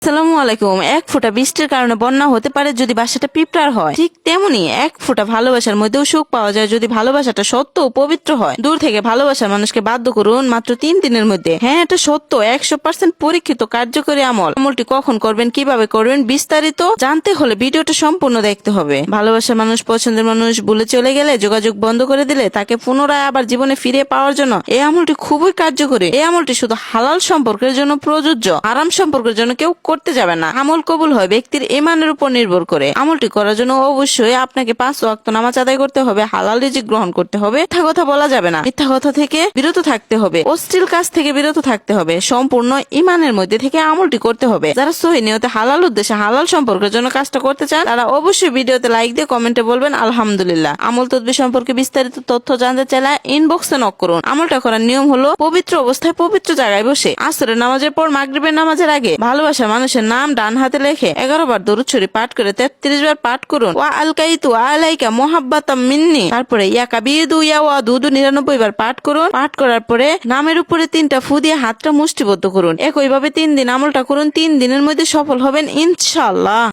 আসসালামু আলাইকুম। এক ফোঁটা বৃষ্টির কারণে বন্যা হতে পারে যদি বাসাটা পিঁপড়ার হয়, ঠিক তেমনি এক ফোঁটা ভালোবাসার মধ্যেও সুখ পাওয়া যায় যদি ভালোবাসাটা সত্য ও পবিত্র হয়। দূর থেকে ভালোবাসার মানুষকে বাধ্য করুন মাত্র 3 দিনের মধ্যে। হ্যাঁ, এটা সত্য, 100% পরীক্ষিত কার্যকরী আমলটি কখন করবেন, কিভাবে করবেন, বিস্তারিত জানতে হলে ভিডিওটা সম্পূর্ণ দেখতে হবে। ভালোবাসার মানুষ, পছন্দের মানুষ ভুলে চলে গেলে, যোগাযোগ বন্ধ করে দিলে, তাকে পুনরায় আবার জীবনে ফিরে পাওয়ার জন্য এই আমলটি খুবই কার্যকরী। এই আমলটি শুধু হালাল সম্পর্কের জন্য প্রযোজ্য, আরাম সম্পর্কের জন্য কেউ করতে যাবে না। আমল কবুল হয় ব্যক্তির ঈমানের উপর নির্ভর করে। আমলটি করার জন্য অবশ্যই আপনাকে 5 ওয়াক্ত নামাজ আদায় করতে হবে, হালাল রিজিক গ্রহণ করতে হবে, মিথ্যা কথা বলা যাবে না, মিথ্যা কথা থেকে বিরত থাকতে হবে, অশ্লীল কাজ থেকে বিরত থাকতে হবে, সম্পূর্ণ ঈমানের মধ্যে থেকে আমলটি করতে হবে। যারা সহিহ নিয়তে হালাল উদ্দেশ্যে হালাল সম্পর্কের জন্য কাজটা করতে চান তারা অবশ্যই ভিডিওতে লাইক দিয়ে কমেন্টে বলবেন আলহামদুলিল্লাহ। আমল তদবির সম্পর্কে বিস্তারিত তথ্য জানতে চাইলে ইনবক্সে নক করুন। আমলটা করার নিয়ম হলো পবিত্র অবস্থায় পবিত্র জায়গায় বসে আসরের নামাজের পর মাগরিবের নামাজের আগে ভালোবাসা মানুষের নাম ডান হাতে লেখে 11 বার দরুদ শরীফ পাঠ করে 33 বার পাঠ করুন। ওয়া আলকাইতু আলাইকা মুহাব্বাতাম মিন্নি, তারপরে ইয়া কাবিদু ইয়া ওয়াদুদু 99 বার পাঠ করুন। পাঠ করার পরে নামের উপরে 3টা ফু দিয়ে হাতটা মুষ্টিবদ্ধ করুন। একইভাবে 3 দিন আমলটা করুন। 3 দিনের মধ্যে সফল হবেন ইনশাআল্লাহ।